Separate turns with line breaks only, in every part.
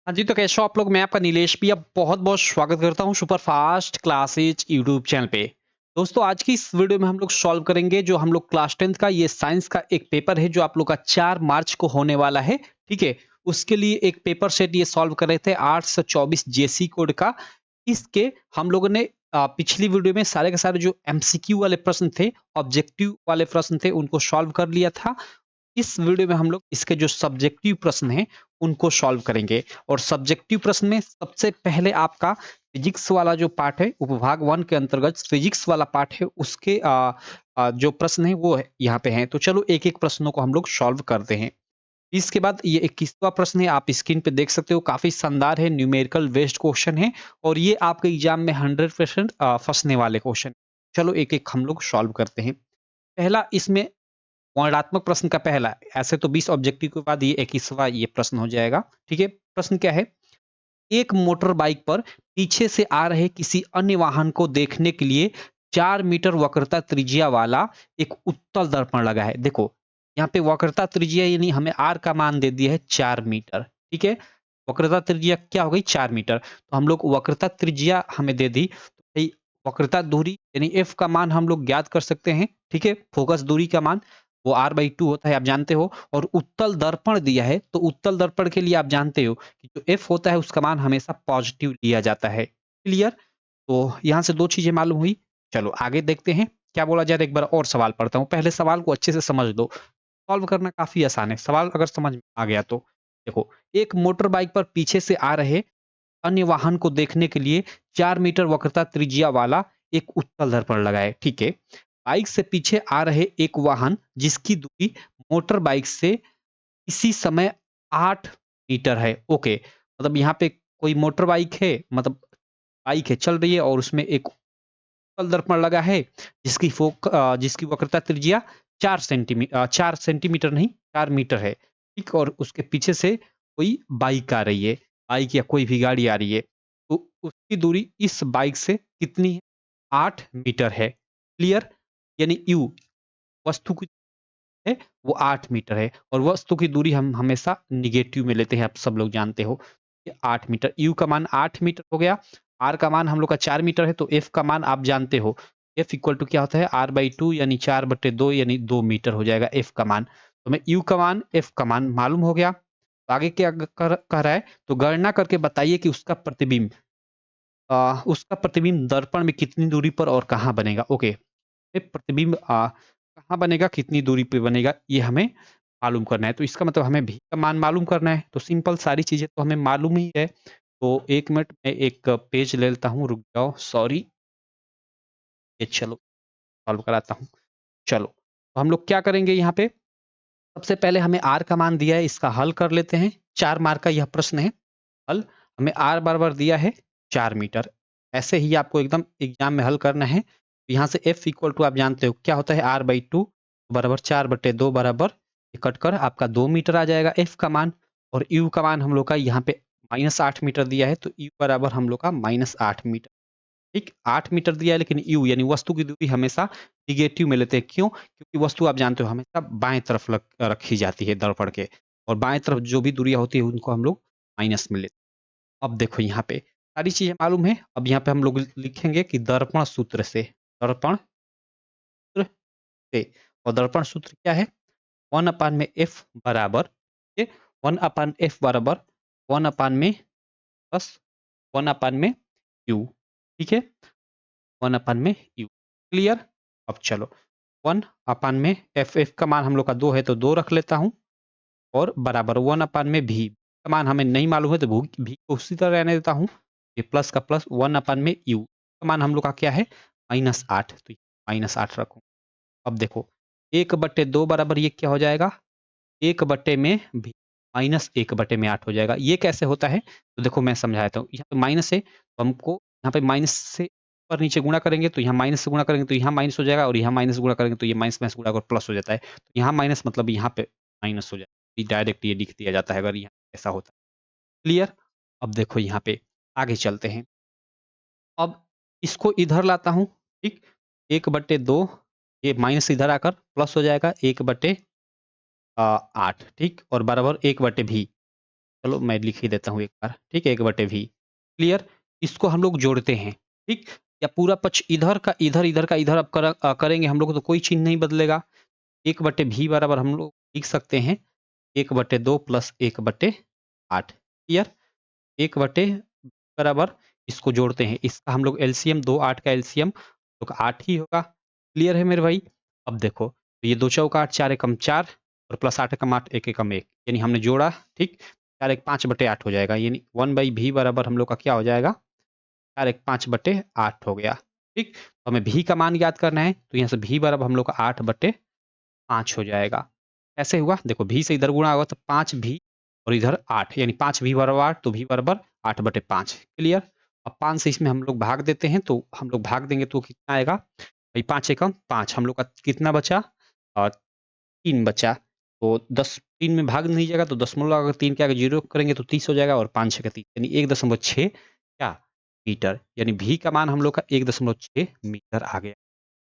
हाँ जी, तो कैसे हो आप लोग? मैं आपका नीलेश भैया बहुत-बहुत स्वागत करता हूँ super fast classes YouTube channel पे। दोस्तों, आज की इस वीडियो में हम लोग सॉल्व करेंगे जो हम लोग क्लास 10th का ये साइंस का एक पेपर है जो आप लोग का 4 मार्च को होने वाला है, ठीक है? उसके लिए एक पेपर सेट ये सॉल्व कर रहे थे 824 जेसी कोड का। इसके हम लोगों ने पिछली वीडियो में सारे के सारे जो एमसीक्यू वाले प्रश्न थे, ऑब्जेक्टिव वाले प्रश्न थे, उनको सॉल्व कर लिया था। इस वीडियो में हम लोग इसके जो सब्जेक्टिव प्रश्न हैं, उनको सॉल्व करेंगे और सब्जेक्टिव प्रश्न में सबसे पहले आपका फिजिक्स वाला जो पार्ट है, उपभाग 1 के अंतर्गत फिजिक्स वाला पार्ट है, उसके जो प्रश्न हैं, वो है यहाँ पे हैं। तो चलो एक-एक प्रश्नों को हम लोग सॉल्व करते हैं। इसके बाद ये 21वां प्रश्न है, आप स्क्रीन पे देख सकते हो, काफ़ी शानदार है, न्यूमेरिकल बेस्ड क्वेश्चन है और ये आपके एग्ज़ाम में 100% फँसने वाले क्वेश्चन। चलो एक-एक हम लोग सॉल्व करते हैं। पहला इसमें वर्णनात्मक प्रश्न का पहला, ऐसे तो 20 ऑब्जेक्टिव के बाद ये 21वां ये प्रश्न हो जाएगा, ठीक है? प्रश्न क्या है? एक मोटर बाइक पर पीछे से आ रहे किसी अन्य वाहन को देखने के लिए 4 मीटर वक्रता त्रिज्या वाला एक उत्तल दर्पण लगा है। देखो, यहाँ पे वक्रता त्रिज्या यानी हमें R का मान दे दिया है 4 मीटर, ठीक है? वक्रता त्रिज्या क्या हो गई? 4 मीटर। तो हम लोग वक्रता त्रिज्या हमें दे दी, तो भई वक्रता दूरी यानी F का मान हम लोग ज्ञात कर सकते हैं, ठीक है? फोकस दूरी का मान वो R/2 होता है, आप जानते हो। और उत्तल दर्पण दिया है, तो उत्तल दर्पण के लिए आप जानते हो कि जो एफ होता है उसका मान हमेशा पॉजिटिव लिया जाता है। क्लियर? तो यहाँ से 2 चीज़ें मालूम हुई। चलो आगे देखते हैं, क्या बोला जा रहा है, एक बार और सवाल पढ़ता हूँ। पहले सवाल को अच्छे से समझ लो, सॉल्व करना काफ़ी आसान है। सवाल अगर समझ में आ गया तो देखो, एक मोटर बाइक पर पीछे से आ रहे अन्य वाहन को देखने के लिए 4 मीटर वक्रता त्रिज्या वाला एक उत्तल दर्पण लगा है, ठीक है? बाइक से पीछे आ रहे एक वाहन जिसकी दूरी मोटर बाइक से इसी समय 8 मीटर है। ओके, मतलब यहाँ पे कोई मोटर बाइक है, मतलब बाइक है, चल रही है और उसमें एक उत्तल दर्पण लगा है जिसकी वक्रता त्रिज्या 4 सेंटीमीटर नहीं, 4 मीटर है। ठीक? और उसके पीछे से कोई बाइक आ रही है, बाइक या कोई भी गाड़ी आ रही है। तो उसकी दूरी इस बाइक से कितनी है? 8 मीटर है। क्लियर? यानी यू वस्तु की है, वो 8 मीटर है और वस्तु की दूरी हम हमेशा नेगेटिव में लेते हैं, आप सब लोग जानते हो। ये 8 मीटर, यू का मान 8 मीटर हो गया, आर का मान हम लोग का 4 मीटर है, तो एफ का मान आप जानते हो। एफ इक्वल टू क्या होता है? R/2 यानी 4/2 यानी 2 मीटर हो जाएगा एफ का मान। तो हमें यू का मान, एफ का मान मालूम हो गया। तो आगे क्या कर कह रहा है? तो गणना करके बताइए कि उसका प्रतिबिंब दर्पण में कितनी दूरी पर और कहाँ बनेगा? ओके, प्रतिबिंब कहाँ बनेगा, कितनी दूरी पे बनेगा, ये हमें मालूम करना है। तो इसका मतलब हमें भी का मान मालूम करना है। तो सिंपल सारी चीज़ें तो हमें मालूम ही है। तो 1 मिनट मैं एक पेज ले लेता हूँ, रुक जाओ, सॉरी। ये चलो सॉल्व कराता हूँ। चलो, तो हम लोग क्या करेंगे यहाँ पे? सबसे पहले हमें R का मान दिया है, इसका हल कर लेते हैं। 4 मार्क का यह प्रश्न है। हल हमें R बराबर दिया है 4 मीटर। ऐसे ही आपको एकदम एग्ज़ाम में हल करना है। यहाँ से F इक्वल टू आप जानते हो क्या होता है? R/2 बराबर 4/2 बराबर ये कट कर आपका 2 मीटर आ जाएगा F का मान। और U का मान हम लोग का यहाँ पे -8 मीटर दिया है, तो U बराबर हम लोग का -8 मीटर। ठीक, 8 मीटर दिया है, लेकिन यू यानी वस्तु की दूरी हमेशा नेगेटिव में लेते हैं। क्यों? क्योंकि वस्तु आप जानते हो हमेशा बाएँ तरफ रखी जाती है दर्पण के, और बाएँ तरफ जो भी दूरियाँ होती है उनको हम लोग माइनस में लेते हैं। अब देखो यहाँ पे सारी चीज़ें मालूम है। अब यहाँ पे हम लोग लिखेंगे कि दर्पण सूत्र से, और दर्पण सूत्र क्या है? 1 में एफ बराबर, ठीक है? 1 बराबर 1 में प्लस 1 में यू, ठीक है? 1 में यू। क्लियर? अब चलो, 1 में एफ का मान हम लोग का 2 है, तो 2 रख लेता हूँ और बराबर 1 में भी का मान हमें नहीं मालूम है, तो भी को उसी तरह रहने देता हूँ। ये प्लस का प्लस 1 में यू का मान हम लोग का क्या है? -8, तो -8 रखूँ। अब देखो, 1/2 बराबर ये क्या हो जाएगा? 1 में भी -1/8 हो जाएगा। ये कैसे होता है? तो देखो मैं समझा देता हूँ। यहाँ पे माइनस है, तो हमको यहाँ पे माइनस से ऊपर-नीचे गुणा करेंगे, तो यहाँ माइनस से गुणा करेंगे तो यहाँ माइनस हो जाएगा, और यहाँ माइनस गुणा करेंगे तो ये माइनस-माइनस गुणा कर प्लस हो जाता है। तो यहाँ माइनस मतलब यहाँ पे माइनस हो जाएगा। ये डायरेक्ट ये लिख दिया जाता है अगर यहाँ ऐसा होता है। क्लियर? अब देखो यहाँ पे आगे चलते हैं। अब इसको इधर लाता हूँ, ठीक? 1/2, ये माइनस इधर आकर प्लस हो जाएगा 1/8, ठीक? और बराबर 1/भी। चलो मैं लिख ही देता हूँ एक बार, ठीक है, 1/v। क्लियर? इसको हम लोग जोड़ते हैं, ठीक? या पूरा पक्ष इधर का इधर, इधर का इधर अब करेंगे हम लोग तो कोई चिन्ह नहीं बदलेगा। 1/v बराबर हम लोग लिख सकते हैं 1/2 प्लस 1/8। क्लियर? 1 बराबर इसको जोड़ते हैं, इसका हम लोग एलसीएम 2 8 का एलसीएम तो 8 ही होगा। क्लियर है मेरे भाई? अब देखो, तो ये 2 चौका 8 4 एकम 4 और प्लस 8 एकम 8 1 एकम 1 यानी हमने जोड़ा, ठीक? 4 1 5/8 हो जाएगा, यानी 1/v बराबर हम लोग का क्या हो जाएगा? 4 1 5/8 हो गया, ठीक? तो हमें v का मान याद करना है, तो यहाँ से v बराबर हम लोग का 8/5 हो जाएगा। ऐसे हुआ, देखो v से इधर गुणा होगा तो 5v और इधर 8 यानी 5v बराबर 8 तो v बराबर 8/5। क्लियर? अब 5 से इसमें हम लोग भाग देते हैं, तो हम लोग भाग देंगे तो कितना आएगा? भाई 5 एकम 5 हम लोग का कितना बचा? 3 बचा। तो 10 3 में भाग नहीं जाएगा तो दशमलव अगर 3 के आगे 0 करेंगे तो 30 हो जाएगा और 5 छक्के 30 यानी 1.6 क्या? मीटर, यानी v का मान हम लोग का 1.6 मीटर आ गया।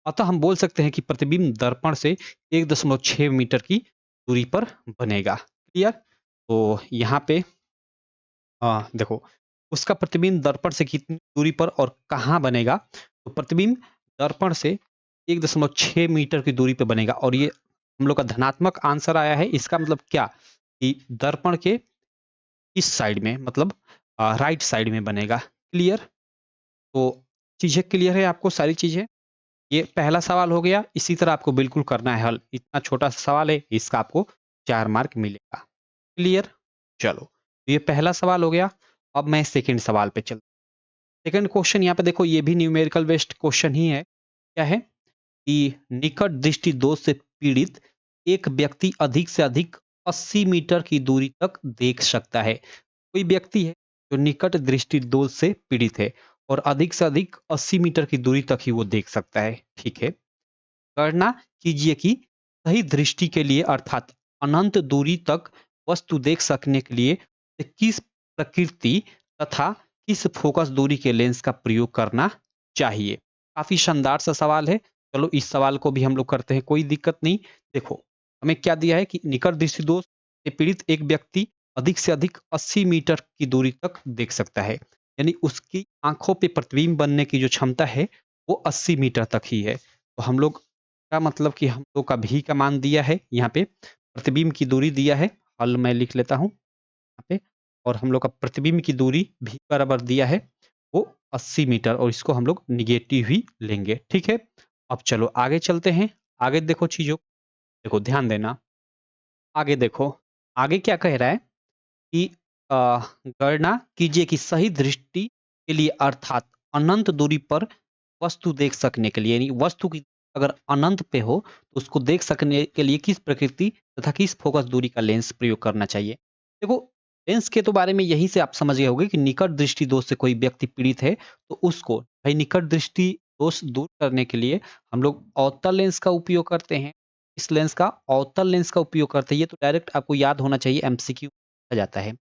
अतः हम बोल सकते हैं कि प्रतिबिंब दर्पण से 1.6 मीटर की दूरी पर बनेगा। क्लियर? तो यहाँ पे देखो, उसका प्रतिबिंब दर्पण से कितनी दूरी पर और कहाँ बनेगा? तो प्रतिबिंब दर्पण से 1.6 मीटर की दूरी पे बनेगा और ये हम लोग का धनात्मक आंसर आया है। इसका मतलब क्या? कि दर्पण के इस साइड में, मतलब राइट साइड में बनेगा। क्लियर? तो चीज़ें क्लियर है आपको, सारी चीज़ें? ये पहला सवाल हो गया, इसी तरह आपको बिल्कुल करना है हल। इतना छोटा सा सवाल है, इसका आपको 4 मार्क मिलेगा। क्लियर? चलो, ये पहला सवाल हो गया। अब मैं सेकंड सवाल पे चलता हूँ। सेकंड क्वेश्चन यहाँ पे देखो, ये भी न्यूमेरिकल बेस्ड क्वेश्चन ही है। क्या है? कि निकट दृष्टि दोष से पीड़ित एक व्यक्ति अधिक से अधिक 80 मीटर की दूरी तक देख सकता है। कोई व्यक्ति है जो निकट दृष्टि दोष से पीड़ित है और अधिक से अधिक 80 मीटर की दूरी तक ही वो देख सकता है। ठीक है? गणना कीजिए कि सही दृष्टि के लिए अर्थात अनंत दूरी तक वस्तु देख सकने के लिए किस प्रकृति तथा किस फोकस दूरी के लेंस का प्रयोग करना चाहिए। काफी शानदार सा सवाल है। चलो इस सवाल को भी हम लोग करते हैं, कोई दिक्कत नहीं। देखो, हमें क्या दिया है कि निकट दृष्टि दोष से पीड़ित एक व्यक्ति अधिक से अधिक 80 मीटर की दूरी तक देख सकता है, यानी उसकी आंखों पे प्रतिबिंब बनने की जो क्षमता है वो 80 मीटर तक ही है। तो हम लोग का मतलब कि हम लोग का भी का मान दिया है यहाँ पे, प्रतिबिंब की दूरी दिया है, हल मैं लिख लेता हूँ यहाँ पे, और हम लोग का प्रतिबिंब की दूरी भी बराबर दिया है वो 80 मीटर और इसको हम लोग निगेटिव ही लेंगे। ठीक है? अब चलो आगे चलते हैं। आगे देखो चीजों, देखो ध्यान देना। आगे देखो, आगे क्या कह रहा है कि अ, गणना कीजिए कि सही दृष्टि के लिए अर्थात अनंत दूरी पर वस्तु देख सकने के लिए, यानी वस्तु की अगर अनंत पे हो तो उसको देख सकने के लिए किस प्रकृति तथा किस फोकस दूरी का लेंस प्रयोग करना चाहिए। देखो, लेंस के तो बारे में यहीं से आप समझ गए होंगे कि निकट दृष्टि दोष से कोई व्यक्ति पीड़ित है तो उसको भाई निकट दृष्टि दोष दूर करने के लिए हम लोग अवतल लेंस का उपयोग करते हैं। इस लेंस का अवतल लेंस का उपयोग करते हैं, ये तो डायरेक्ट आपको याद होना चाहिए, एमसीक्यू आ जाता है।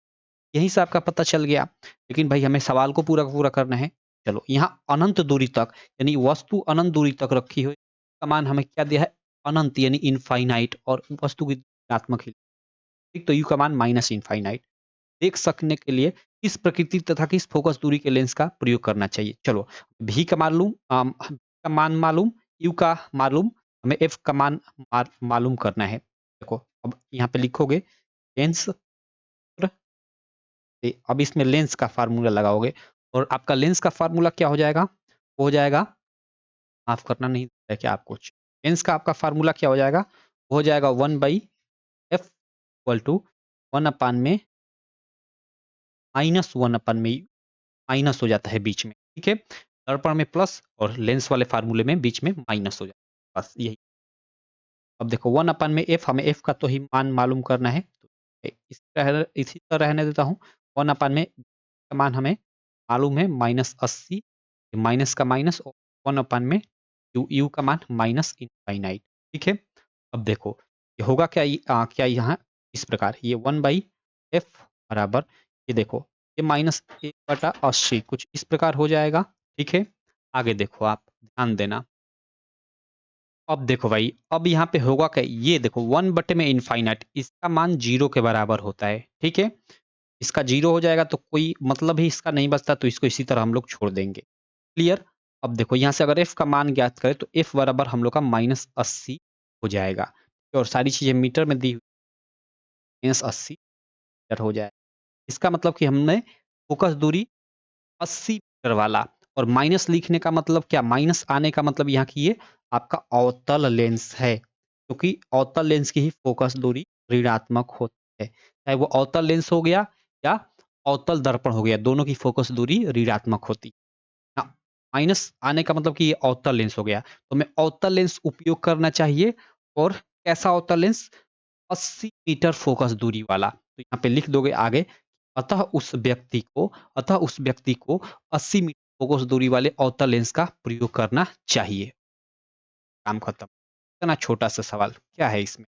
यहीं से आपका पता चल गया। लेकिन भाई हमें सवाल को पूरा का पूरा करना है। चलो, यहाँ अनंत दूरी तक यानी वस्तु अनंत दूरी तक रखी हुई का मान हमें क्या दिया है? अनंत यानी इनफाइनाइट, और वस्तु की ऋणात्मक ही, ठीक? तो यू का मान माइनस इनफाइनाइट देख सकने के लिए किस प्रकृति तथा किस फोकस दूरी के लेंस का प्रयोग करना चाहिए। चलो, भी का मालूम का मान मालूम, यू का मालूम, हमें एफ का मान मालूम करना है। देखो, अब यहाँ पे लिखोगे लेंस, अब इसमें लेंस का फार्मूला लगाओगे और आपका लेंस का फार्मूला क्या हो जाएगा? वो हो जाएगा, माफ करना, नहीं है क्या आपको? लेंस का आपका फार्मूला क्या हो जाएगा? वो हो जाएगा 1/f इक्वल टू 1 अपान में माइनस 1 अपान में माइनस हो जाता है बीच में। ठीक है? दर्पण में प्लस और लेंस वाले फार्मूले में बीच में माइनस हो जाता है, बस यही। अब देखो 1 अपान में एफ, हमें एफ का तो ही मान मालूम करना है, तो इसी तरह रहने देता हूँ। 1 अपान में का मान हमें मालूम है -80, माइनस का माइनस और 1 अपान में यू का मान माइनस इनफाइनाइट। ठीक है? अब देखो ये होगा क्या, क्या यहाँ इस प्रकार, ये 1/f बराबर, ये देखो ये -1/80 कुछ इस प्रकार हो जाएगा। ठीक है? आगे देखो, आप ध्यान देना। अब देखो भाई, अब यहाँ पे होगा क्या, ये देखो 1 बटे में इनफाइनाइट, इसका मान 0 के बराबर होता है। ठीक है? इसका 0 हो जाएगा तो कोई मतलब ही इसका नहीं बचता, तो इसको इसी तरह हम लोग छोड़ देंगे। क्लियर? अब देखो यहाँ से अगर f का मान ज्ञात करें तो f बराबर हम लोग का -80 हो जाएगा और सारी चीज़ें मीटर में दी हुई, -80 मीटर हो जाएगा। इसका मतलब कि हमने फ़ोकस दूरी 80 मीटर वाला, और माइनस लिखने का मतलब क्या? माइनस आने का मतलब यहाँ की ये आपका अवतल लेंस है, क्योंकि अवतल लेंस की ही फ़ोकस दूरी ऋणात्मक होती है। चाहे वो अवतल लेंस हो गया या अवतल दर्पण हो गया, दोनों की फ़ोकस दूरी ऋणात्मक होती है। हाँ, माइनस आने का मतलब कि ये अवतल लेंस हो गया। तो हमें अवतल लेंस उपयोग करना चाहिए, और कैसा अवतल लेंस? 80 मीटर फ़ोकस दूरी वाला। तो यहाँ पे लिख दोगे आगे, अतः उस व्यक्ति को अतः उस व्यक्ति को 80 मीटर फ़ोकस दूरी वाले अवतल लेंस का प्रयोग करना चाहिए। काम खत्म। इतना छोटा-सा सवाल, क्या है इसमें?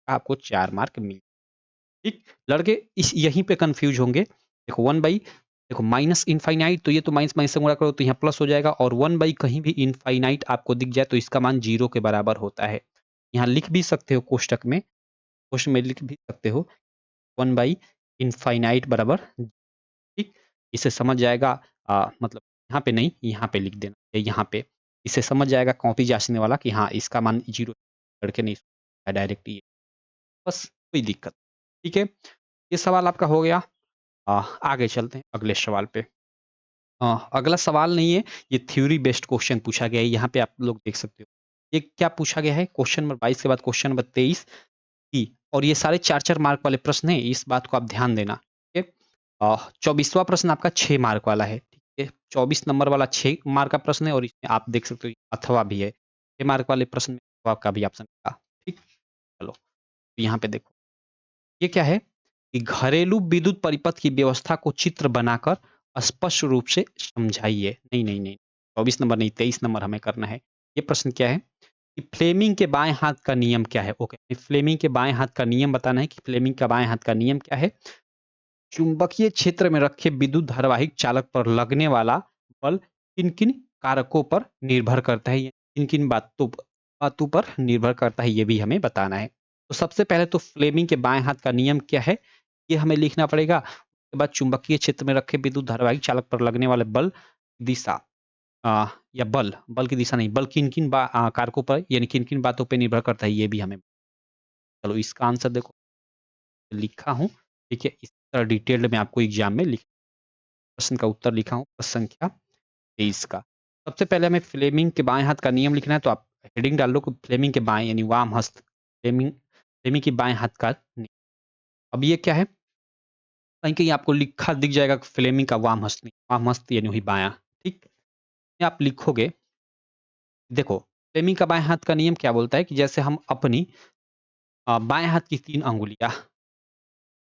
आपको 4 मार्क मिल, ठीक? लड़के इस यहीं पे कन्फ्यूज़ होंगे। देखो 1 बाई, देखो माइनस इनफाइनाइट, तो ये तो माइनस माइनस से गुणा करो तो यहाँ प्लस हो जाएगा, और 1 बाई कहीं भी इनफाइनाइट आपको दिख जाए तो इसका मान 0 के बराबर होता है। यहाँ लिख भी सकते हो कोष्टक में, क्वेश्चन में लिख भी सकते हो 1 बाई इनफाइनाइट बराबर, ठीक? इसे समझ जाएगा, मतलब यहाँ पे नहीं, यहाँ पे लिख देना या यहाँ पे। इसे समझ जाएगा कॉपी जाँचने वाला कि हाँ, इसका मान 0 करके नहीं डायरेक्ट ये, बस कोई दिक्कत, ठीक है? ये सवाल आपका हो गया। आगे चलते हैं अगले सवाल पे। अगला सवाल नहीं है, ये थ्योरी बेस्ड क्वेश्चन पूछा गया है, यहाँ पे आप लोग देख सकते हो। ये क्या पूछा गया है? क्वेश्चन नंबर 22 के बाद क्वेश्चन नंबर 23 की, और ये सारे 4-4 मार्क वाले प्रश्न हैं, इस बात को आप ध्यान देना, ठीक है? 24वां प्रश्न आपका 6 मार्क वाला है, ठीक है? 24 नंबर वाला 6 मार्क का प्रश्न है, और इसमें आप देख सकते हो अथवा भी है। 6 मार्क वाले प्रश्न में अथवा का भी ऑप्शन था, ठीक? चलो, तो यहाँ पे देखो, ये क्या है कि घरेलू विद्युत परिपथ की व्यवस्था को चित्र बनाकर स्पष्ट रूप से समझाइए। नहीं, नहीं, नहीं, 24 नंबर नहीं, 23 नंबर हमें करना है। ये प्रश्न क्या है कि फ्लेमिंग के बाएँ हाथ का नियम क्या है? ओके, फ्लेमिंग के बाएँ हाथ का नियम बताना है कि फ्लेमिंग का बाएँ हाथ का नियम क्या है? चुंबकीय क्षेत्र में रखे विद्युत धारावाहिक चालक पर लगने वाला बल किन-किन कारकों पर निर्भर करता है? किन-किन बातों पर निर्भर करता है, ये भी हमें बताना है। तो सबसे पहले तो फ्लेमिंग के बाएँ हाथ का नियम क्या है? ये हमें लिखना पड़ेगा। उसके बाद चुंबकीय क्षेत्र में रखे विद्युत धारावाहिक चालक पर लगने वाले बल दिशा, या बल की दिशा नहीं, बल किन-किन कारकों पर यानी किन-किन बातों पे निर्भर करता है, ये भी हमें, चलो इसका आंसर देखो लिखा हूँ, ठीक है? इस तरह डिटेल्ड में आपको एग्ज़ाम में लिख प्रश्न का उत्तर लिखा हूँ, प्रश्न संख्या 23 का। सबसे पहले हमें फ्लेमिंग के बाएँ हाथ का नियम लिखना है, तो आप हेडिंग डाल लो कि फ्लेमिंग के बाएँ यानी वाम हस्त, फ्लेमिंग फ्लेमिंग के बाएँ हाथ का नियम। अब ये क्या है? कहीं-कहीं आपको लिखा दिख जाएगा कि फ्लेमिंग का वाम हस्त नहीं, वाम हस्त यानी वही बायाँ, ठीक? ये आप लिखोगे, देखो फ्लेमिंग का बाएँ हाथ का नियम क्या बोलता है कि जैसे हम अपनी बाएँ हाथ की 3 अंगुलियाँ,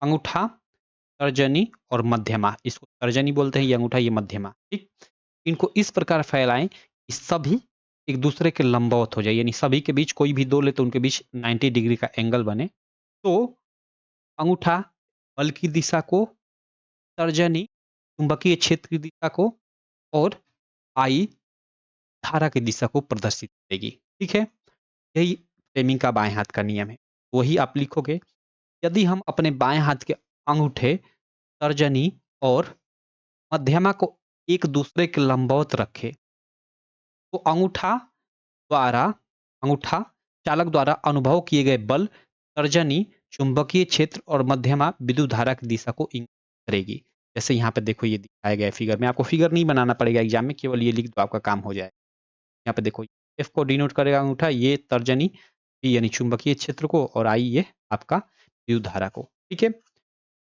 अंगूठा, तर्जनी और मध्यमा, इसको तर्जनी बोलते हैं, ये अंगूठा, ये मध्यमा, ठीक? इनको इस प्रकार फैलाएँ कि सभी एक दूसरे के लंबवत हो जाए, यानी सभी के बीच कोई भी 2 ले तो उनके बीच 90 डिग्री का एंगल बने। तो अंगूठा बल की दिशा को, तर्जनी चुंबकीय क्षेत्र की दिशा को, और आई धारा की दिशा को प्रदर्शित करेगी, ठीक है? यही फ्लेमिंग का बाएँ हाथ का नियम है। वही आप लिखोगे, यदि हम अपने बाएँ हाथ के अंगूठे, तर्जनी और मध्यमा को एक दूसरे के लंबवत रखें, तो द्वारा अंगूठा चालक द्वारा अनुभव किए गए बल, तर्जनी चुंबकीय क्षेत्र और मध्यमा विद्युत धारा की दिशा को इंगित करेगी। जैसे यहाँ पे देखो ये दिखाया गया है फिगर में, आपको फिगर नहीं बनाना पड़ेगा एग्जाम में, केवल ये लिख दो आपका काम हो जाए। यहाँ पे देखो एफ को डिनोट करेगा अंगूठा, ये तर्जनी, टी यानी चुंबकीय क्षेत्र को, और आई ये आपका विद्युत धारा को, ठीक है?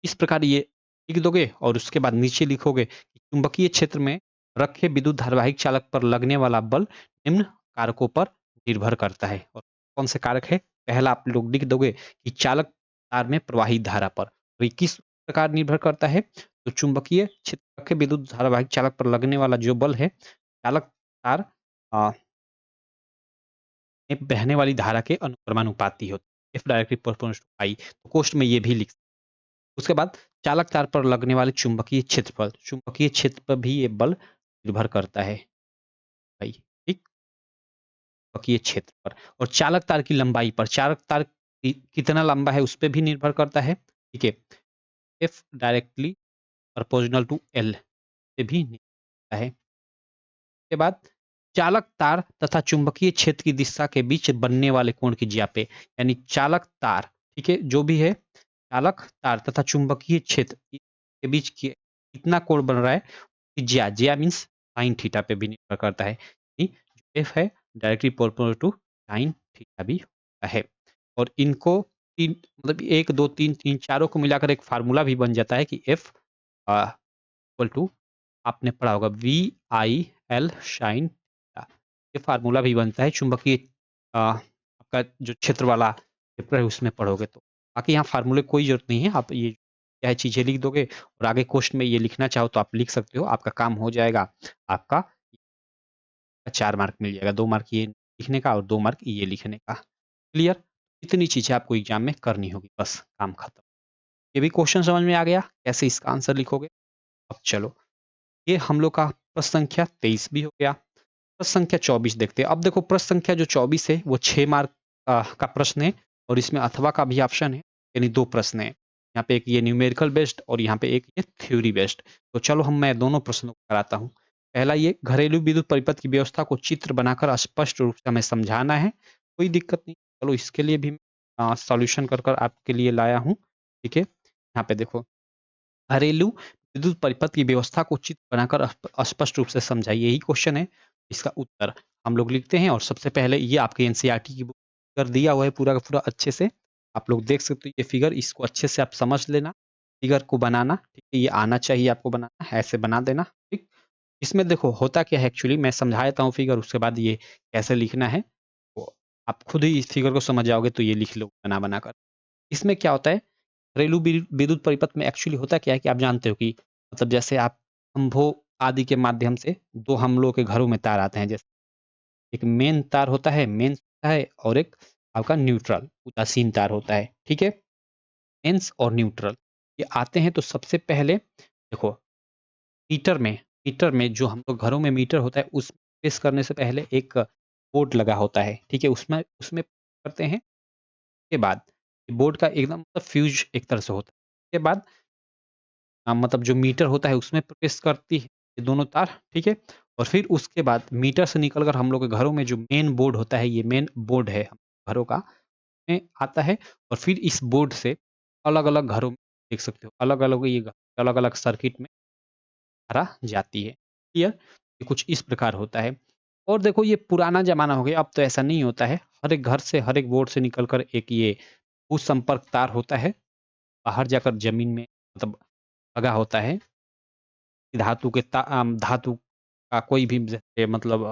इस प्रकार ये लिख दोगे, और उसके बाद नीचे लिखोगे कि चुंबकीय क्षेत्र में रखे विद्युत धारावाहिक चालक पर लगने वाला बल निम्न कारकों पर निर्भर करता है, और कौन से कारक है? पहला आप लोग लिख दोगे कि चालक तार में प्रवाहित धारा पर, तो ये किस प्रकार निर्भर करता है? तो चुंबकीय क्षेत्र रखे विद्युत धारावाहिक चालक पर लगने वाला जो बल है, चालक तार में बहने वाली धारा के अनुक्रमानुपाती होता है। इफ डायरेक्टली प्रोपोर्शनल टू आई, तो कोष्ठ में ये भी लिख, उसके बाद चालक तार पर लगने वाले चुंबकीय क्षेत्र पर भी ये बल निर्भर करता है भाई, ठीक? चुंबकीय क्षेत्र पर, और चालक तार की लंबाई पर, चालक तार कितना लंबा है उस पे भी निर्भर करता है, ठीक है? F directly proportional to L से भी निकलता है। के बाद चालक तार तथा चुंबकीय क्षेत्र की दिशा के बीच बनने वाले कोण की ज्या पे, यानी चालक तार, ठीक है, जो भी है चालक तार तथा चुंबकीय क्षेत्र के बीच कितना कोण बन रहा है, ज्या, ज्या मीन्स साइन थीटा पे भी निर्भर करता है। एफ है directly proportional to sine theta भी होता है। और इनको तीन मतलब एक दो तीन तीन चारों को मिलाकर एक फार्मूला भी बन जाता है कि एफ इक्वल टू, आपने पढ़ा होगा, V I L sine theta. ये फार्मूला भी बनता है चुंबकीय आपका जो क्षेत्र वाला पेपर है उसमें पढ़ोगे तो। बाकी यहाँ फार्मूले की कोई जरूरत नहीं है, आप ये क्या है चीजें लिख दोगे और आगे क्वेश्चन में ये लिखना चाहो तो आप लिख सकते हो, आपका काम हो जाएगा। आपका 4 मार्क मिल जाएगा, 2 मार्क ये लिखने का और 2 मार्क ये लिखने का। क्लियर? इतनी चीजें आपको एग्जाम में करनी होगी, बस काम खत्म। ये भी क्वेश्चन समझ में आ गया कैसे इसका आंसर लिखोगे? अब चलो, ये हम लोग का प्रश्न संख्या 23 भी हो गया। प्रश्न संख्या 24 देखते हैं। अब देखो प्रश्न संख्या जो 24 है वो 6 मार्क का प्रश्न है और इसमें अथवा का भी ऑप्शन है, यानी 2 प्रश्न है। यहाँ पे एक ये न्यूमेरिकल बेस्ड और यहाँ पे एक ये थ्योरी बेस्ड। तो चलो मैं दोनों प्रश्नों को कराता हूँ। पहला ये घरेलू विद्युत परिपथ की व्यवस्था को चित्र बनाकर स्पष्ट रूप से हमें समझाना है। कोई दिक्कत नहीं, चलो इसके लिए भी सॉल्यूशन कर कर आपके लिए लाया हूँ। ठीक है, यहाँ पे देखो, घरेलू विद्युत परिपथ की व्यवस्था को चित्र बनाकर स्पष्ट रूप से समझाइए, यही क्वेश्चन है। इसका उत्तर हम लोग लिखते हैं और सबसे पहले ये आपके एनसीईआरटी की बुक कर दिया हुआ है पूरा का पूरा अच्छे से। आप लोग देख सकते हो ये फिगर, इसको अच्छे से आप समझ लेना। फिगर को बनाना, ठीक है, ये आना चाहिए आपको बनाना, ऐसे बना देना। ठीक, इसमें देखो होता क्या है, एक्चुअली मैं समझा देता हूँ फिगर, उसके बाद ये कैसे लिखना है तो आप खुद ही इस फिगर को समझ जाओगे, तो ये लिख लो बना बना कर। इसमें क्या होता है, घरेलू विद्युत परिपथ में एक्चुअली होता क्या है कि आप जानते हो कि मतलब जैसे आप खंभों आदि के माध्यम से 2 हम लोग के घरों में तार आते हैं। जैसे एक मेन तार होता है, मेंस होता है, और एक आपका न्यूट्रल उदासीन तार होता है। ठीक है, मेंस और न्यूट्रल ये आते हैं तो सबसे पहले देखो, मीटर में जो हम लोग घरों में मीटर होता है उस प्रेस करने से पहले एक बोर्ड लगा होता है। ठीक है, उसमें उसमें करते हैं। के बाद बोर्ड का एकदम मतलब फ्यूज एक तरह से होता है। उसके बाद मतलब जो मीटर होता है उसमें प्रवेश करती है ये दोनों तार। ठीक है, और फिर उसके बाद मीटर से निकलकर हम लोग के घरों में जो मेन बोर्ड होता है, ये मेन बोर्ड है घरों का, में आता है। और फिर इस बोर्ड से अलग-अलग घरों में देख सकते हो, अलग-अलग ये अलग-अलग सर्किट में धारा जाती है। क्लियर? ये कुछ इस प्रकार होता है। और देखो ये पुराना ज़माना हो गया, अब तो ऐसा नहीं होता है। हर एक घर से, हर एक बोर्ड से निकलकर एक ये भू-संपर्क तार होता है, बाहर जाकर ज़मीन में मतलब लगा होता है। धातु का कोई भी जैसे मतलब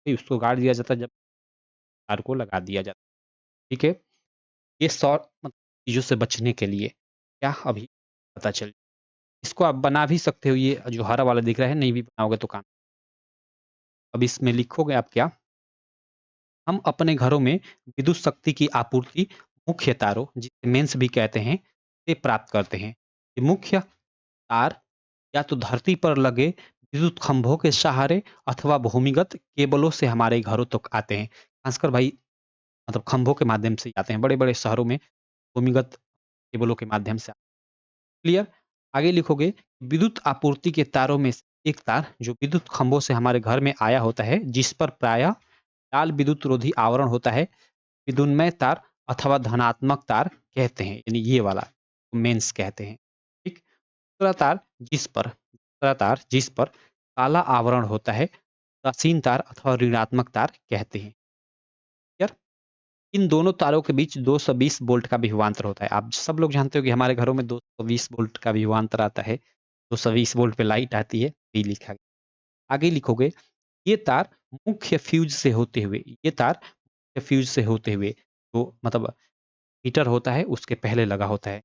फिर उसको गाड़ दिया जाता है, जब तार को लगा दिया जाता है। ठीक है? ये सौर मतलब चीज़ों से बचने के लिए क्या अभी पता चल, इसको आप बना भी सकते हो, ये जो हरा वाला दिख रहा है, नहीं भी बनाओगे तो काम। अब इसमें लिखोगे आप क्या, हम अपने घरों में विद्युत शक्ति की आपूर्ति मुख्य तारों, जिसे मेंस भी कहते हैं, से प्राप्त करते हैं। ये मुख्य तार या तो धरती पर लगे विद्युत खंभों के सहारे अथवा भूमिगत केबलों से हमारे घरों तक आते हैं। खासकर भाई मतलब खंभों के माध्यम से ही आते हैं, बड़े-बड़े शहरों में भूमिगत केबलों के माध्यम से। क्लियर? आगे लिखोगे, विद्युत आपूर्ति के तारों में से एक तार जो विद्युत खंभों से हमारे घर में आया होता है, जिस पर प्रायः लाल विद्युत रोधी आवरण होता है, विद्युन्मय तार अथवा धनात्मक तार कहते हैं, यानी ये वाला मेंस कहते हैं। ठीक? दूसरा तार जिस पर काला आवरण होता है, उदासीन तार अथवा ऋणात्मक तार कहते हैं। क्लियर? इन दोनों तारों के बीच 220 वोल्ट का विभवांतर होता है। आप सब लोग जानते हो कि हमारे घरों में 220 वोल्ट का विभवांतर आता है। 220 वोल्ट पे लाइट आती है, यही लिखा गया। आगे लिखोगे, ये तार मुख्य फ्यूज से होते हुए, ये तार मुख्य फ्यूज से होते हुए तो मतलब हीटर होता है उसके पहले लगा होता है,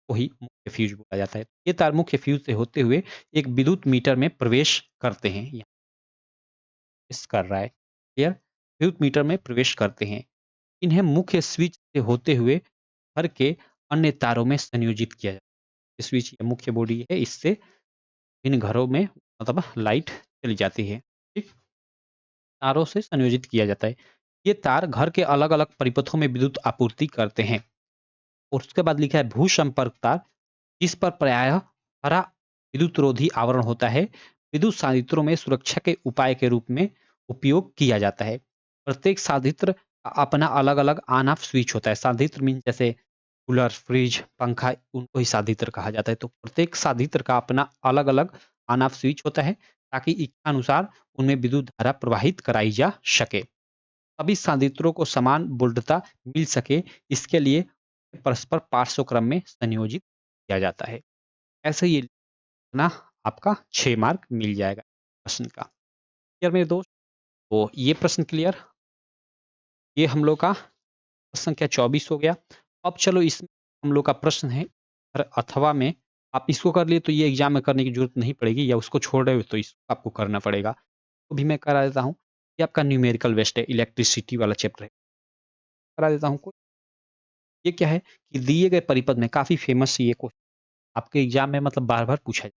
वही मुख्य फ्यूज बोला जाता है। ये तार मुख्य फ्यूज से होते हुए एक विद्युत मीटर में प्रवेश करते हैं। यहाँ प्रवेश कर रहा है। क्लियर? विद्युत मीटर में प्रवेश करते हैं। इन्हें मुख्य स्विच से होते हुए घर के अन्य तारों में संयोजित किया जाता है। स्विच या मुख्य बॉडी है, इससे इन घरों में मतलब लाइट चली जाती है। ठीक? तारों से संयोजित किया जाता है। ये तार घर के अलग-अलग परिपथों में विद्युत आपूर्ति करते हैं। और उसके बाद लिखा है भू संपर्क तार, जिस पर प्रायः हरा विद्युतरोधी आवरण होता है। विद्युत सांधित्रों में सुरक्षा के उपाय के रूप में उपयोग किया जाता है। प्रत्येक सांधित्र का अपना अलग-अलग ऑन ऑफ स्विच होता है। सांधित्र मीन जैसे कूलर, फ्रिज, पंखा, उनको ही सांधित्र कहा जाता है। तो प्रत्येक सांधित्र का अपना अलग-अलग ऑन ऑफ स्विच होता है, ताकि इच्छानुसार उनमें विद्युत धारा प्रवाहित कराई जा सके। सभी सांधित्रों को समान वोल्टता मिल सके, इसके लिए परस्पर पार्श्व क्रम में संयोजित किया जाता है। ऐसे ये ना आपका 6 मार्क मिल जाएगा प्रश्न का। क्लियर मेरे दोस्त? तो ये प्रश्न क्लियर? ये हम लोग का प्रश्न संख्या 24 हो गया। अब चलो इसमें हम लोग का प्रश्न है अथवा में आप इसको कर लिए तो ये एग्ज़ाम में करने की ज़रूरत नहीं पड़ेगी, या उसको छोड़ रहे हो तो इसको आपको करना पड़ेगा। तो भी मैं करा देता हूँ। ये आपका न्यूमेरिकल वेस्ट है, इलेक्ट्रिसिटी वाला चैप्टर है। करा देता हूँ। ये क्या है कि दिए गए परिपथ में काफ़ी फेमस ये क्वेश्चन आपके एग्ज़ाम में मतलब बार-बार पूछा जाए।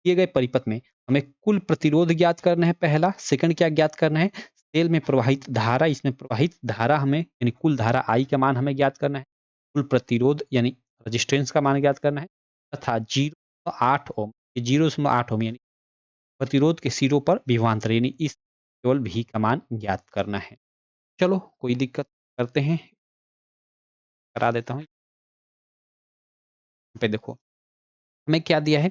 दिए गए परिपथ में हमें कुल प्रतिरोध ज्ञात करना है पहला, सेकंड क्या ज्ञात करना है, सेल में प्रवाहित धारा, इसमें प्रवाहित धारा हमें यानी कुल धारा I का मान हमें ज्ञात करना है, कुल प्रतिरोध यानी रेजिस्टेंस का मान ज्ञात करना है तथा 0.8 ओम, ये 0.8 ओम यानी प्रतिरोध के सिरों पर विभवांतर यानी इस केवल V का मान ज्ञात करना है। चलो कोई दिक्कत करते हैं, करा देता हूँ। यहाँ पे देखो हमें क्या दिया है,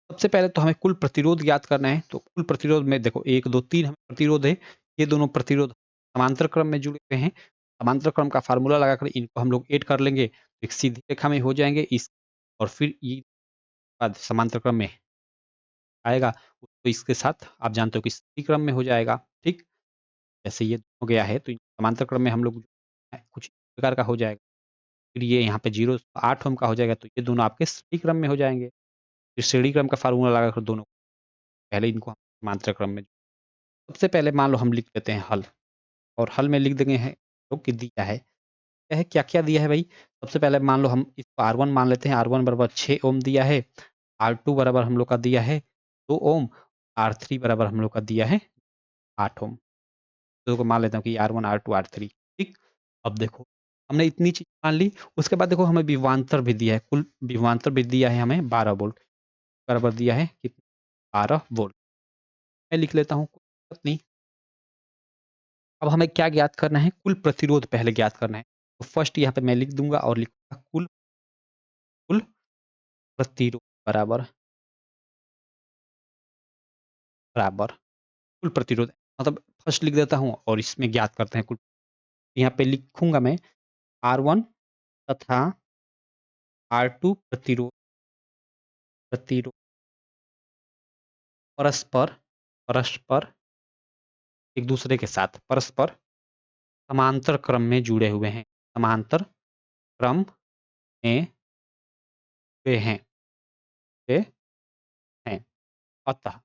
सबसे पहले तो हमें कुल प्रतिरोध ज्ञात करना है। तो कुल प्रतिरोध में देखो 1, 2, 3 हमें प्रतिरोध है। ये दोनों प्रतिरोध समांतर क्रम में जुड़े हुए हैं। समांतर क्रम का फ़ॉर्मूला लगाकर इनको हम लोग ऐड कर लेंगे, एक सीधी रेखा में हो जाएँगे इस और फिर ये बाद समांतर क्रम में आएगा, तो इसके साथ आप जानते हो कि सीधी क्रम में हो जाएगा, ठीक? जैसे ये हो गया है तो समांतर क्रम में हम लोग कुछ इस प्रकार का हो जाएगा। फिर ये यहाँ पे 0.8 ओम का हो जाएगा, तो ये दोनों आपके श्रेणी क्रम में हो जाएँगे। फिर श्रेणी क्रम का फ़ॉर्मूला लगाकर दोनों पहले इनको हम समांतर क्रम में सबसे पहले मान लो हम लिख देते हैं हल, और हल में लिख देंगे हैं तो कि दिया है, क्या है क्या-क्या दिया है भाई? सबसे पहले मान लो हम इसको R1 मान लेते हैं, R1 बराबर 6 ओम दिया है, R2 बराबर हम लोग का दिया है 2 ओम, R3 बराबर हम लोग का दिया है 8 ओम। तो को मान लेता हूँ कि R1, R2, R3 ठीक? अब देखो हमने इतनी चीज़ मान ली, उसके बाद देखो हमें विभवांतर भी दिया है, कुल विभवांतर भी दिया है हमें 12 वोल्ट, बराबर दिया है कितना 12 वोल्ट। मैं लिख लेता हूँ, कोई दिक्कत नहीं। अब हमें क्या ज्ञात करना है? कुल प्रतिरोध पहले ज्ञात करना है। तो फर्स्ट यहाँ पे मैं लिख दूँगा और लिखूँगा कुल कुल प्रतिरोध बराबर बराबर कुल प्रतिरोध मतलब फर्स्ट लिख देता हूँ और इसमें ज्ञात करते हैं कुल। यहाँ पे लिखूँगा मैं R1 तथा R2 प्रतिरोध प्रतिरोध परस्पर परस्पर एक दूसरे के साथ परस्पर समांतर क्रम में जुड़े हुए हैं। समांतर क्रम में वे हैं वे हैं। अतः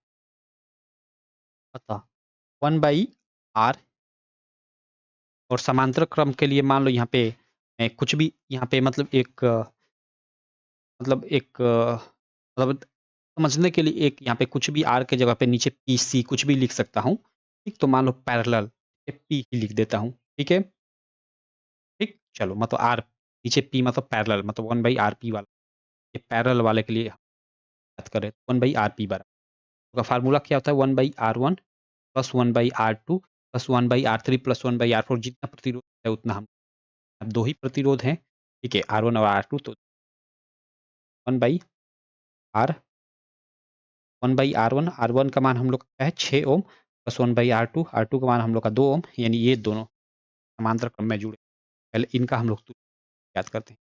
अतः 1/R और समांतर क्रम के लिए मान लो यहाँ पे मैं कुछ भी यहाँ पे मतलब मतलब समझने के लिए एक यहाँ पे कुछ भी आर के जगह पे नीचे पीसी कुछ भी लिख सकता हूँ। ठीक, तो मान लो पैरेलल पी ही लिख देता हूँ। ठीक है? ठीक? चलो मतलब आर नीचे पी मतलब पैरेलल मतलब 1/RP वाला। ये पैरेलल वाले के लिए बात करें 1/RP बराबर का फ़ॉर्मूला क्या होता है 1/R1 plus 1/R2 plus 1/R3 plus 1/R4 जितना प्रतिरोध है उतना हम अब 2 ही प्रतिरोध हैं। ठीक है? R1 और R2 तो 1/R 1/R1 R1 का मान हम लोग का क्या है 6 ओम प्लस 1/R2 R2 का मान हम लोग का 2 ओम यानी ये दोनों समांतर क्रम में जुड़े। पहले इनका हम लोग याद करते हैं।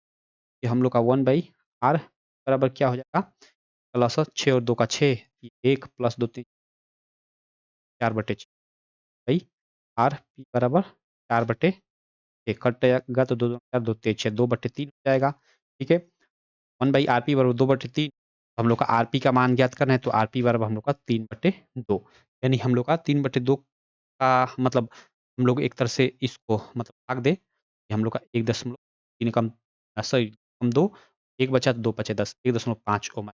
ये हम लोग का 1/R बराबर क्या हो जाएगा प्लस 6 और 2 का 6 1 प्लस 2 3 4/6 भाई आर पी बराबर 4/6 कटेगा तो 2 2 4 2 तेज 6 2/3 हो जाएगा। ठीक है? 1/RP बराबर 2/3 हम लोग का आरपी का मान ज्ञात करना है तो आरपी बराबर हम लोग का 3/2 यानी हम लोग का 3/2 का मतलब हम लोग एक तरह से इसको मतलब भाग दें, कि हम लोग का 1.3 कम सॉरी कम 2 1 बचा तो 2 बचे 10 1.5 ओम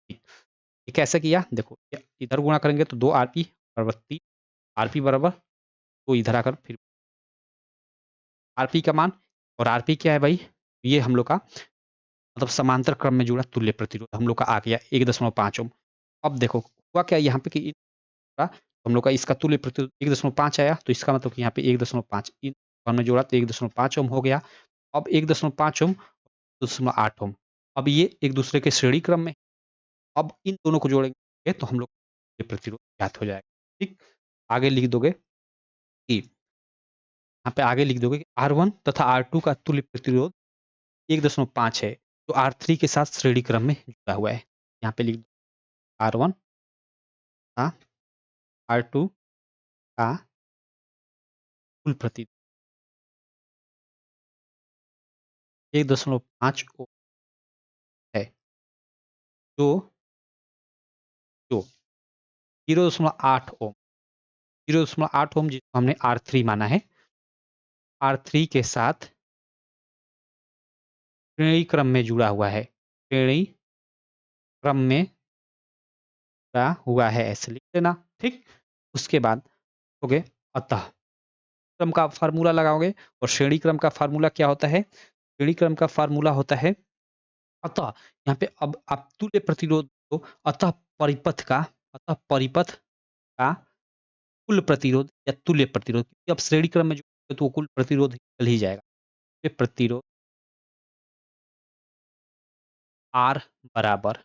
ये कैसे किया? देखो इधर गुणा करेंगे तो 2 आरपी बराबर 3 आरपी बराबर तो इधर आकर फिर आरपी का मान और आरपी क्या है भाई? ये हम लोग का मतलब समांतर क्रम में जुड़ा तुल्य प्रतिरोध हम लोग का आ गया 1.5 ओम। अब देखो हुआ क्या यहाँ पे कि हम लोग का इसका तुल्य प्रतिरोध 1.5 आया, तो इसका मतलब कि यहाँ पे 1.5 इन हमने जोड़ा तो 1.5 ओम हो गया। अब 1.5 ओम, 2.8 ओम। अब ये एक दूसरे के श्रेणी क्रम में, अब इन दोनों को जोड़ेंगे तो हम लोग ये प्रतिरोध ज्ञात हो जाएगा। ठीक, आगे लिख दोगे कि यहाँ पे आगे लिख दोगे कि R1 तथा R2 का तुल्य प्रतिरोध 1.5 है, जो R3 के साथ श्रेणी क्रम में जुड़ा हुआ है। यहाँ पे लिख दो R1 का R2 का कुल प्रतिरोध 1.5 ओम है, जो जो 0.8 ओम 0.8 ओम जिसको हमने R3 माना है, R3 के साथ श्रेणी क्रम में जुड़ा हुआ है। श्रेणी क्रम में जुड़ा हुआ है, ऐसे लिख देना। ठीक, उसके बाद हो गए अतः क्रम का फार्मूला लगाओगे, और श्रेणी क्रम का फार्मूला क्या होता है? श्रेणी क्रम का फार्मूला होता है अतः। यहाँ पे अब आप तुल्य प्रतिरोध को अतः परिपथ का अतः परिपथ का कुल प्रतिरोध या तुल्य प्रतिरोध, क्योंकि अब श्रेणी क्रम में जो है तो वो कुल प्रतिरोध निकल ही जाएगा। ये प्रतिरोध R बराबर,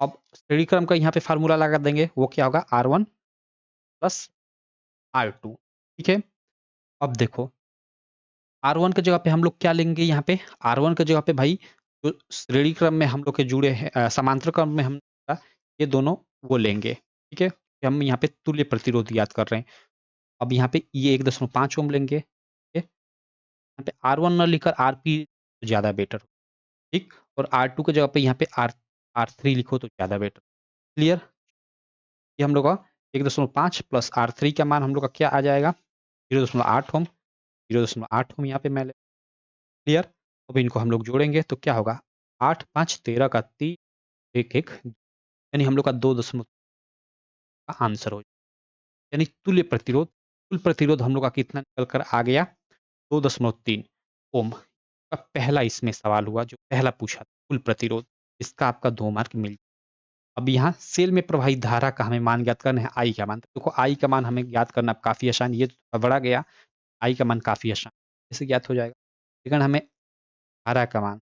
अब श्रेणी क्रम का यहाँ पे फार्मूला लगा देंगे, वो क्या होगा R1 प्लस R2। ठीक है, अब देखो R1 की जगह पे हम लोग क्या लेंगे? यहाँ पे R1 की जगह पे भाई जो श्रेणी क्रम में हम लोग के जुड़े हैं, समांतर क्रम में हम ये दोनों वो लेंगे। ठीक है, हम यहाँ पे तुल्य प्रतिरोध याद कर रहे हैं। अब यहाँ पे ये 1.5 ओम लेंगे। ठीक है, यहाँ पे R1 ना लिखकर RP ज़्यादा बेटर। ठीक, और R2 की जगह पे यहाँ पे R3 लिखो तो ज़्यादा बेटर। क्लियर? ये हम लोग का 1.5 प्लस R3 का मान हम लोग का क्या आ जाएगा? 0.8 ओम। 0.8 ओम यहाँ पे मैं क्लियर? अब इनको हम लोग जोड़ेंगे तो क्या होगा? 8 5 13 का 3 1 1, यानी हम लोग का 2 का आंसर हो जाएगा। यानी तुल्य प्रतिरोध, कुल प्रतिरोध हम लोग का कितना निकल कर आ गया? 2.3 ओम का पहला इसमें सवाल हुआ, जो पहला पूछा था कुल प्रतिरोध, इसका आपका 2 मार्क मिल। अब यहाँ सेल में प्रवाहित धारा का हमें मान ज्ञात करना है, आई का मान। देखो आई का मान हमें ज्ञात करना काफ़ी आसान, ये तो बड़ा गया, आई का मान काफ़ी आसान, इससे ज्ञात हो जाएगा। लेकिन हमें धारा का मान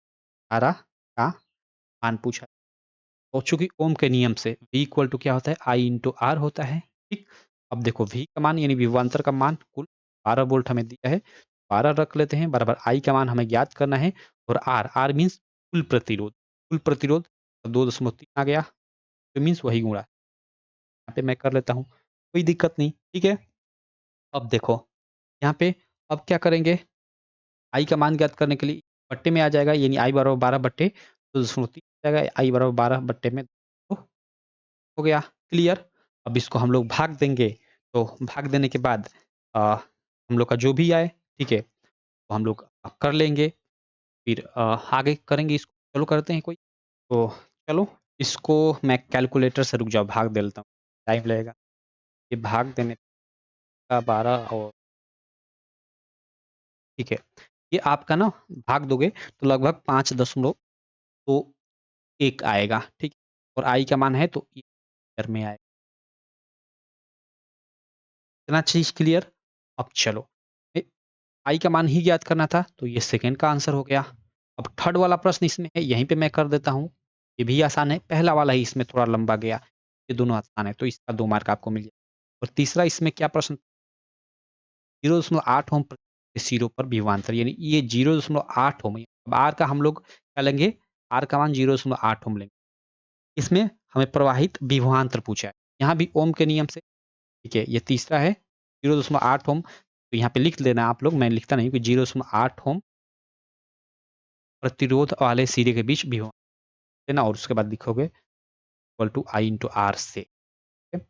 पूछा, और चूंकि ओम के नियम से V इक्वल टू क्या होता है? I इंटू आर होता है। ठीक, अब देखो V का मान यानी विभवांतर का मान कुल 12 वोल्ट हमें दिया है, 12 रख लेते हैं बराबर I का मान हमें ज्ञात करना है, और R मीन्स कुल प्रतिरोध। कुल प्रतिरोध 2.3 आ गया, तो मीन्स वही गुणा यहाँ पे मैं कर लेता हूँ, कोई दिक्कत नहीं। ठीक है, अब देखो यहाँ पे अब क्या करेंगे? आई का मान ज्ञात करने के लिए बट्टे में आ जाएगा, यानी आई बराबर 12 बट्टे 2.3 आ जाएगा, आई बराबर 12 बट्टे में 2 हो गया। क्लियर? अब इसको हम लोग भाग देंगे, तो भाग देने के बाद हम लोग का जो भी आए, ठीक है, तो हम लोग कर लेंगे, फिर आगे करेंगे इसको। चलो करते हैं कोई, तो चलो इसको मैं कैलकुलेटर से, रुक जाओ भाग दे लेता हूँ, टाइम लगेगा। ये भाग देने का 12 और ठीक है, ये आपका ना भाग दोगे तो लगभग 5.1 आएगा। ठीक, और आई का मान है तो ये मीटर में आएगा। इतना चीज क्लियर? अब चलो आई का मान ही ज्ञात करना था, तो ये सेकंड का आंसर हो गया। अब थर्ड वाला प्रश्न इसमें है, यहीं पे मैं कर देता हूँ, ये भी आसान है, पहला वाला ही इसमें थोड़ा लंबा गया, ये दोनों आसान है, तो इसका 2 मार्क आपको मिल जाएगा। और तीसरा इसमें क्या प्रश्न? 0.8 ओम प्रति सिरों पर विभवांतर, यानी ये 0.8 ओम। अब आर का हम लोग क्या लेंगे? आर का मान 0.8 ओम लेंगे। इसमें हमें प्रवाहित विभवांतर पूछा है, यहाँ भी ओम के नियम से। ठीक है, ये तीसरा है 0.8 ओम, तो यहाँ पे लिख लेना आप लोग, मैं लिखता नहीं कि 0.8 ओम प्रतिरोध वाले सिरे के बीच विभवांतर लेना, और उसके बाद लिखोगे equal to I into R से। ठीक है?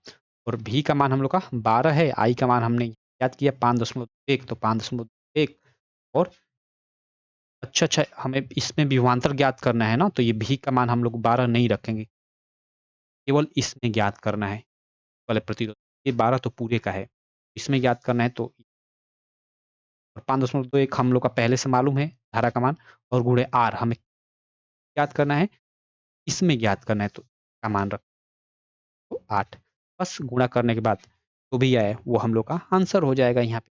और भी का मान हम लोग का 12 है, आई का मान हमने याद किया 5.1, तो 5.1, और अच्छा हमें इसमें विभवांतर ज्ञात करना है ना, तो ये भी का मान हम लोग 12 नहीं रखेंगे, केवल इसमें ज्ञात करना है वाले प्रतिरोध। ये 12 तो पूरे का है, इसमें ज्ञात करना है, तो 5.21 हम लोग का पहले से मालूम है धारा का मान, और गुणे आर हमें ज्ञात करना है, इसमें ज्ञात करना है, तो का मान रखो 8, बस गुणा करने के बाद जो भी आए वो हम लोग का आंसर हो जाएगा। यहाँ पे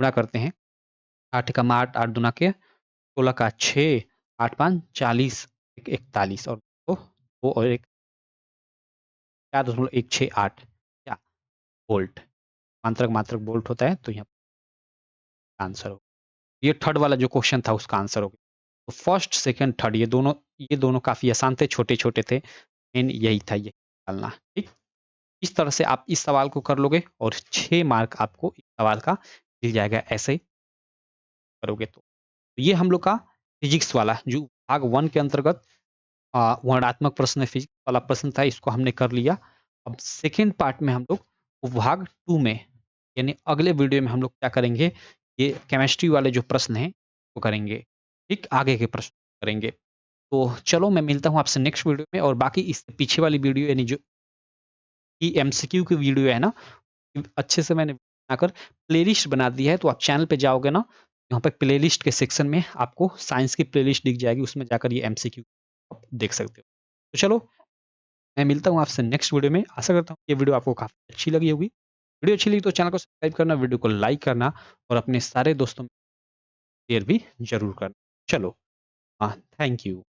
गुणा करते हैं, 8 एकम 8, 8 दूना के 16 का 6, 8 5 40, 41 और दो और एक 4.168 क्या वोल्ट, मात्रक मात्रक वोल्ट होता है, तो यहाँ आंसर हो। ये थर्ड वाला जो क्वेश्चन था उसका आंसर हो गया। तो फर्स्ट सेकंड थर्ड ये दोनों काफी आसान थे, छोटे छोटे थे, मेन यही था, ये निकालना। ठीक, इस तरह से आप इस सवाल को कर लोगे और 6 मार्क आपको इस सवाल का मिल जाएगा, ऐसे करोगे तो। ये हम लोग का फिजिक्स वाला जो भाग 1 के अंतर्गत वर्णात्मक प्रश्न फिजिक्स वाला प्रश्न था, इसको हमने कर लिया। अब सेकेंड पार्ट में हम लोग भाग 2 में, यानी अगले वीडियो में हम लोग क्या करेंगे, ये केमिस्ट्री वाले जो प्रश्न हैं वो करेंगे। ठीक, आगे के प्रश्न करेंगे। तो चलो मैं मिलता हूँ आपसे नेक्स्ट वीडियो में, और बाकी इससे पीछे वाली वीडियो यानी जो कि एमसीक्यू की वीडियो है ना, अच्छे से मैंने बनाकर प्लेलिस्ट बना दी है, तो आप चैनल पे जाओगे ना, यहाँ पे प्लेलिस्ट के सेक्शन में आपको साइंस की प्लेलिस्ट दिख जाएगी, उसमें जाकर ये एमसीक्यू आप देख सकते हो। तो चलो मैं मिलता हूँ आपसे नेक्स्ट वीडियो में। आशा करता हूँ ये वीडियो आपको काफ़ी अच्छी लगी होगी। वीडियो अच्छी लगी तो चैनल को सब्सक्राइब करना, वीडियो को लाइक करना और अपने सारे दोस्तों में शेयर भी ज़रूर करना। चलो, हाँ, थैंक यू।